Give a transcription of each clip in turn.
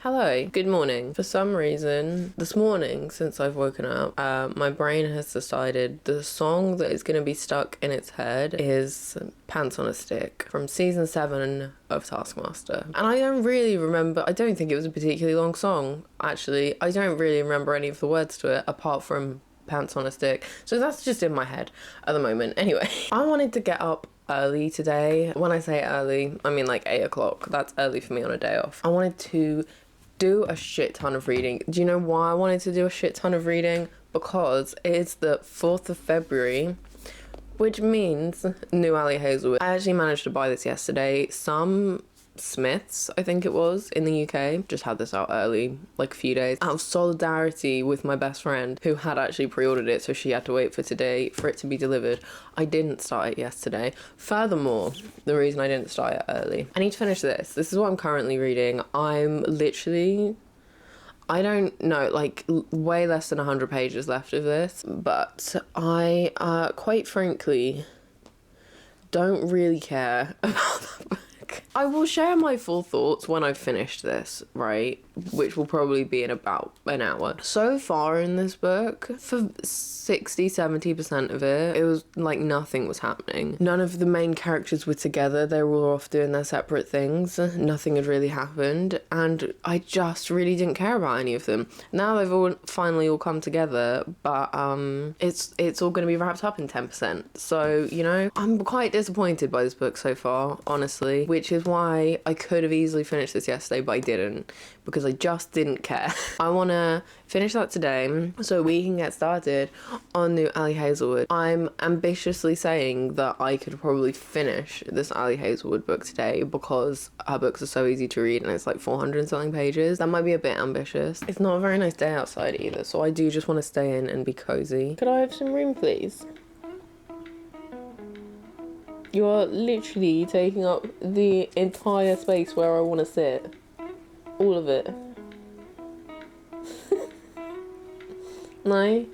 Hello, good morning. For some reason, this morning, since I've woken up, my brain has decided the song that is going to be stuck in its head is Pants on a Stick from season 7 of Taskmaster. And I don't really remember, I don't think it was a particularly long song, actually. I don't really remember any of the words to it, apart from Pants on a Stick. So that's just in my head at the moment. Anyway, I wanted to get up early today. When I say early, I mean like 8 o'clock. That's early for me on a day off. I wanted to do a shit ton of reading. Do you know why I wanted to do a shit ton of reading? Because it's the 4th of February, which means new ALI HAZELWOOD. I actually managed to buy this yesterday. Some Smiths, I think it was, in the UK, just had this out early, like a few days, out of solidarity with my best friend who had actually pre-ordered it, so she had to wait for today for it to be delivered. I didn't start it yesterday. Furthermore, the reason I didn't start it early, I need to finish this. This is what I'm currently reading. I'm literally, I don't know, like way less than 100 pages left of this, but I quite frankly don't really care about the book. I will share my full thoughts when I've finished this, right? Which will probably be in about an hour. So far in this book, for 60-70% of it, it was like nothing was happening. None of the main characters were together. They were all off doing their separate things. Nothing had really happened. And I just really didn't care about any of them. Now they've all finally all come together, but it's all going to be wrapped up in 10%. So, you know, I'm quite disappointed by this book so far, honestly, which is why I could have easily finished this yesterday, but I didn't, because I just didn't care. I want to finish that today so we can get started on new ALI HAZELWOOD. I'm ambitiously saying that I could probably finish this ALI HAZELWOOD book today because her books are so easy to read and it's like 400 and something pages. That might be a bit ambitious. It's not a very nice day outside either, so I do just want to stay in and be cozy. Could I have some room, please? You're literally taking up the entire space where I want to sit. All of it. No?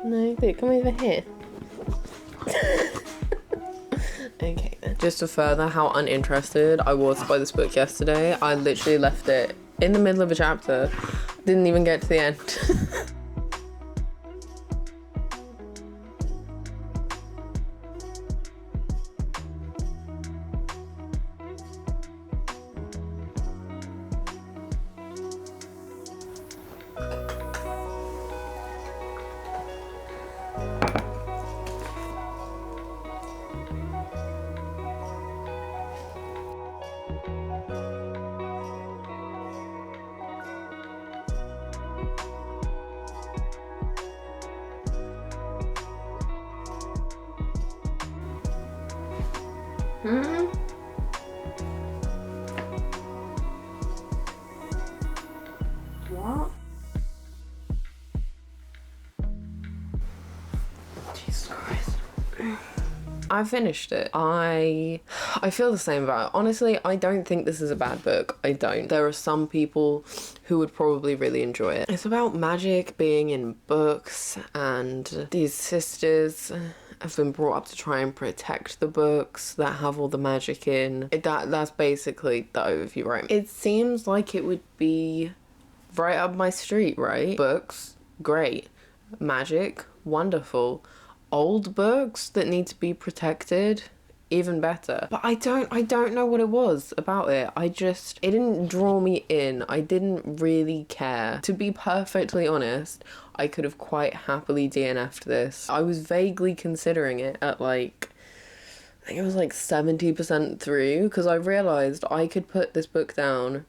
No? Come over here. Okay then. Just to further how uninterested I was by this book yesterday, I literally left it in the middle of a chapter. Didn't even get to the end. What? Jesus Christ. I finished it. I feel the same about it. Honestly, I don't think this is a bad book. I don't. There are some people who would probably really enjoy it. It's about magic being in books, and these sisters have been brought up to try and protect the books that have all the magic in. That's basically the overview, right? It seems like it would be right up my street, right? Books, great. Magic, wonderful. Old books that need to be protected, even better. But I don't know what it was about it. It didn't draw me in. I didn't really care. To be perfectly honest, I could have quite happily DNF'd this. I was vaguely considering it at like, I think it was like 70% through, because I realised I could put this book down,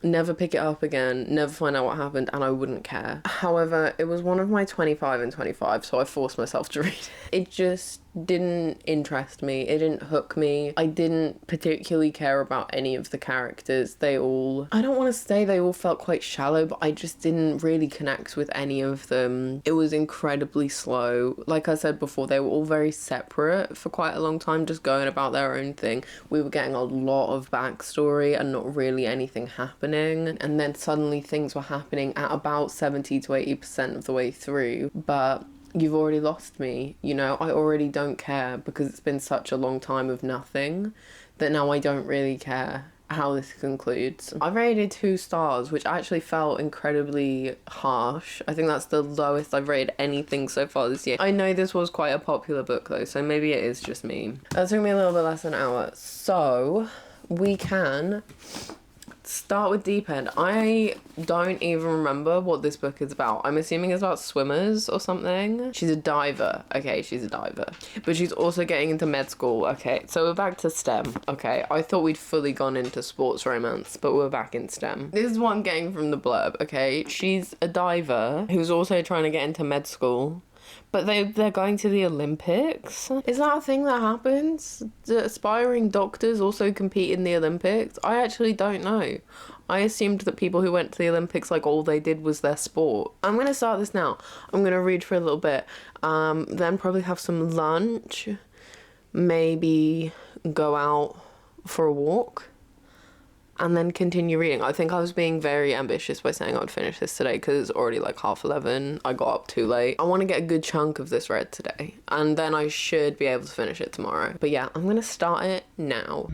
never pick it up again, never find out what happened, and I wouldn't care. However, it was one of my 25 and 25, so I forced myself to read it. It just didn't interest me. It didn't hook me. I didn't particularly care about any of the characters. I don't want to say they all felt quite shallow, but I just didn't really connect with any of them. It was incredibly slow. Like I said before, they were all very separate for quite a long time, just going about their own thing. We were getting a lot of backstory and not really anything happening. And then suddenly things were happening at about 70 to 80% of the way through. But you've already lost me, you know, I already don't care because it's been such a long time of nothing that now I don't really care how this concludes. I rated 2 stars, which actually felt incredibly harsh. I think that's the lowest I've rated anything so far this year. I know this was quite a popular book though, so maybe it is just me. That took me a little bit less than an hour, so we can start with Deep End. I don't even remember what this book is about. I'm assuming it's about swimmers or something. She's a diver. Okay, she's a diver. But she's also getting into med school. Okay, so we're back to STEM. Okay, I thought we'd fully gone into sports romance, but we're back in STEM. This is what I'm getting from the blurb, okay? She's a diver who's also trying to get into med school. But they're going to the Olympics? Is that a thing that happens? Do aspiring doctors also compete in the Olympics? I actually don't know. I assumed that people who went to the Olympics, like, all they did was their sport. I'm going to start this now. I'm going to read for a little bit. Then probably have some lunch. Maybe go out for a walk. And then continue reading. I think I was being very ambitious by saying I would finish this today because it's already like 11:30. I got up too late. I want to get a good chunk of this read today, and then I should be able to finish it tomorrow. But yeah, I'm gonna start it now.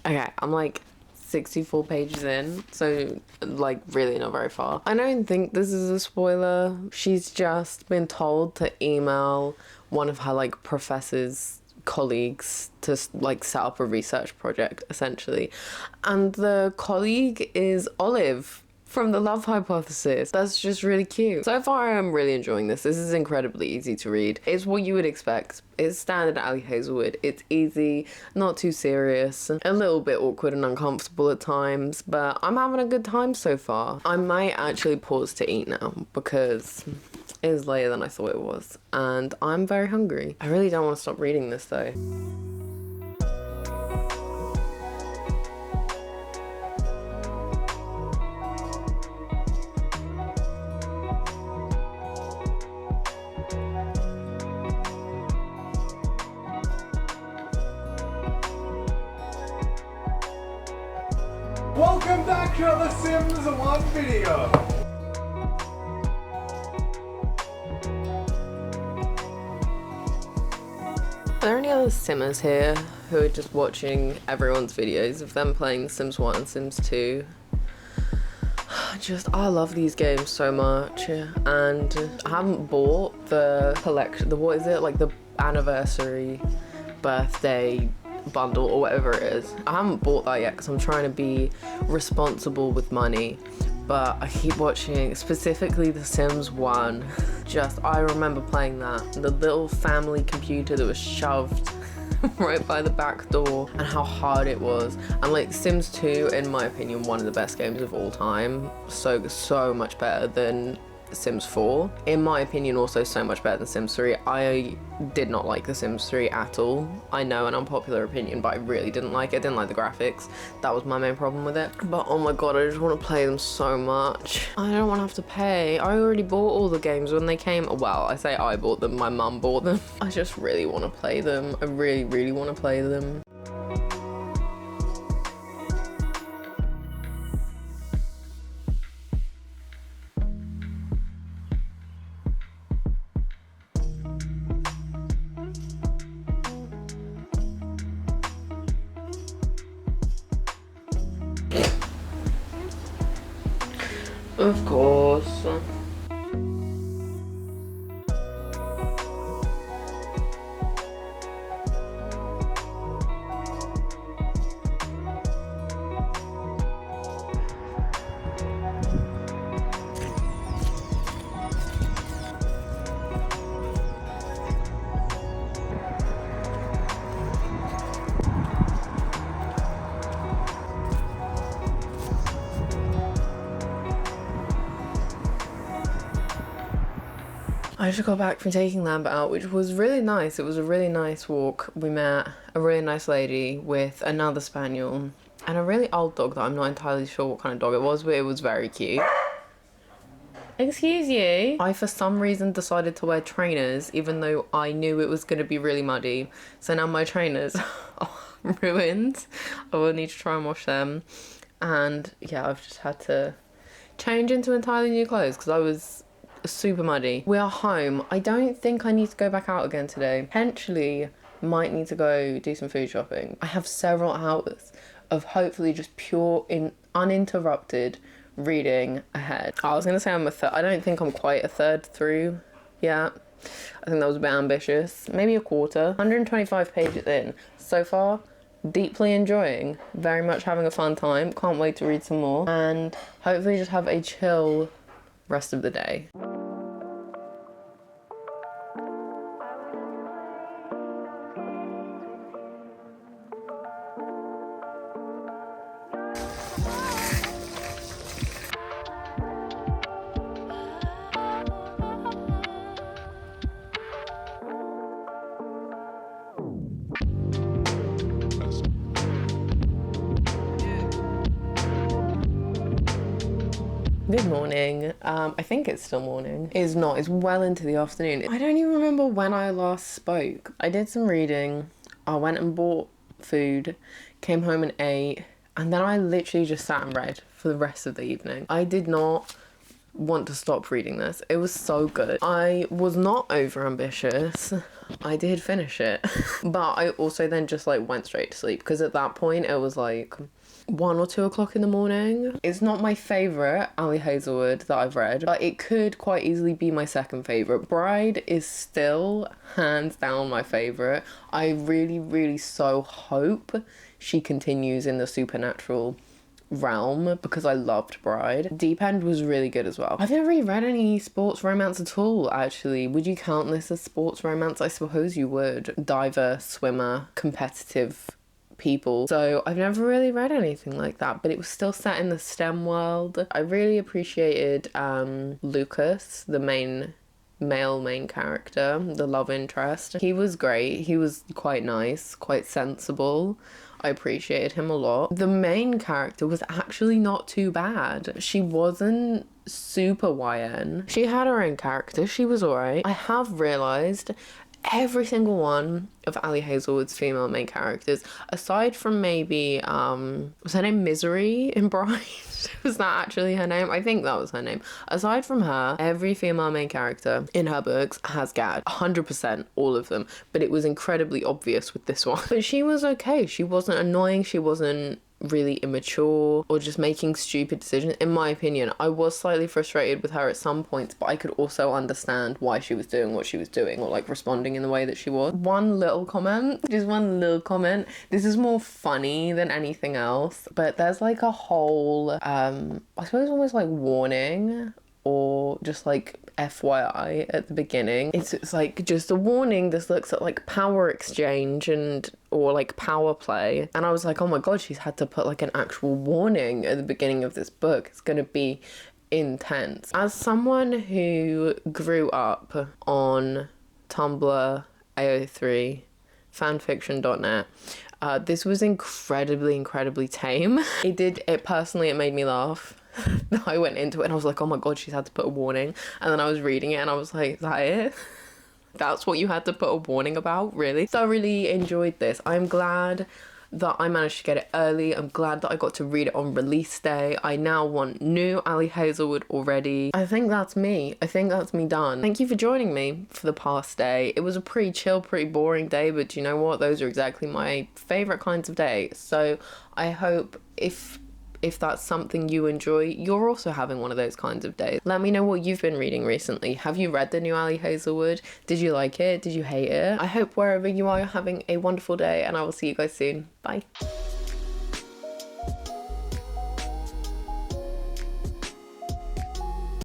Okay, I'm like 64 pages in, so like really not very far. I don't think this is a spoiler. She's just been told to email one of her like professor's colleagues to like set up a research project essentially, and the colleague is Olive from The Love Hypothesis. That's just really cute. So far I'm really enjoying this. This is incredibly easy to read. It's what you would expect. It's standard ALI HAZELWOOD. It's easy, not too serious, a little bit awkward and uncomfortable at times, but I'm having a good time so far. I might actually pause to eat now because it is later than I thought it was, and I'm very hungry. I really don't want to stop reading this though. Welcome back to the Sims 1 video! Are there any other Simmers here who are just watching everyone's videos of them playing Sims 1 and Sims 2? I love these games so much, and I haven't bought the collection, what is it, like the anniversary, birthday bundle or whatever it is. I haven't bought that yet because I'm trying to be responsible with money, but I keep watching specifically The Sims 1. I remember playing that, the little family computer that was shoved right by the back door, and how hard it was. And like Sims 2, in my opinion, one of the best games of all time. So much better than Sims 4. In my opinion, also so much better than Sims 3. I did not like The Sims 3 at all. I know an unpopular opinion, but I really didn't like it. I didn't like the graphics. That was my main problem with it. But oh my god, I just want to play them so much. I don't want to have to pay. I already bought all the games when they came. Well, I say I bought them, my mum bought them. I just really want to play them. I really want to play them. Of course. I just got back from taking Lambert out, which was really nice. It was a really nice walk. We met a really nice lady with another spaniel and a really old dog that I'm not entirely sure what kind of dog it was, but it was very cute. Excuse you. I, for some reason, decided to wear trainers, even though I knew it was going to be really muddy. So now my trainers are ruined. I will need to try and wash them. And yeah, I've just had to change into entirely new clothes because I was super muddy. We are home. I don't think I need to go back out again today. Potentially might need to go do some food shopping. I have several hours of hopefully just pure uninterrupted reading ahead. I was gonna say I don't think I'm quite a third through yet. I think that was a bit ambitious. Maybe a quarter. 125 pages in. So far, deeply enjoying. Very much having a fun time. Can't wait to read some more. And hopefully just have a chill rest of the day. Good morning. I think it's still morning. It's not. It's well into the afternoon. I don't even remember when I last spoke. I did some reading. I went and bought food, came home and ate, and then I literally just sat and read for the rest of the evening. I did not want to stop reading this. It was so good. I was not over ambitious. I did finish it. But I also then just like went straight to sleep because at that point it was like 1 or 2 o'clock in the morning. It's not my favourite Ali Hazelwood that I've read, but it could quite easily be my second favourite. Bride is still hands down my favourite. I really, really so hope she continues in the supernatural realm because I loved Bride. Deep End was really good as well. I've never really read any sports romance at all, actually. Would you count this as sports romance? I suppose you would. Diver, swimmer, competitive people. So I've never really read anything like that, but it was still set in the STEM world. I really appreciated Lucas, the male main character, the love interest. He was great. He was quite nice, quite sensible. I appreciated him a lot. The main character was actually not too bad. She wasn't super YN. She had her own character. She was alright. I have realised every single one of Ali Hazelwood's female main characters, aside from maybe, was her name Misery in Bride? Was that actually her name? I think that was her name. Aside from her, every female main character in her books has gad. 100%, all of them. But it was incredibly obvious with this one. But she was okay. She wasn't annoying. She wasn't really immature or just making stupid decisions. In my opinion, I was slightly frustrated with her at some points, but I could also understand why she was doing what she was doing or like responding in the way that she was. One little comment. This is more funny than anything else, but there's like a whole I suppose almost like warning or just like FYI at the beginning. It's like just a warning. This looks at like power exchange or like power play, and I was like, oh my god, she's had to put like an actual warning at the beginning of this book. It's gonna be intense. As someone who grew up on Tumblr, AO3, fanfiction.net, this was incredibly tame. It made me laugh. I went into it and I was like, oh my god, she's had to put a warning. And then I was reading it and I was like, is that it? That's what you had to put a warning about? Really? Thoroughly enjoyed this. I'm glad that I managed to get it early. I'm glad that I got to read it on release day. I now want new Ali Hazelwood already. I think that's me. I think that's me done. Thank you for joining me for the past day. It was a pretty chill, pretty boring day, but you know what? Those are exactly my favourite kinds of days. So I hope if that's something you enjoy, you're also having one of those kinds of days. Let me know what you've been reading recently. Have you read the new Ali Hazelwood? Did you like it? Did you hate it? I hope wherever you are, you're having a wonderful day, and I will see you guys soon. Bye.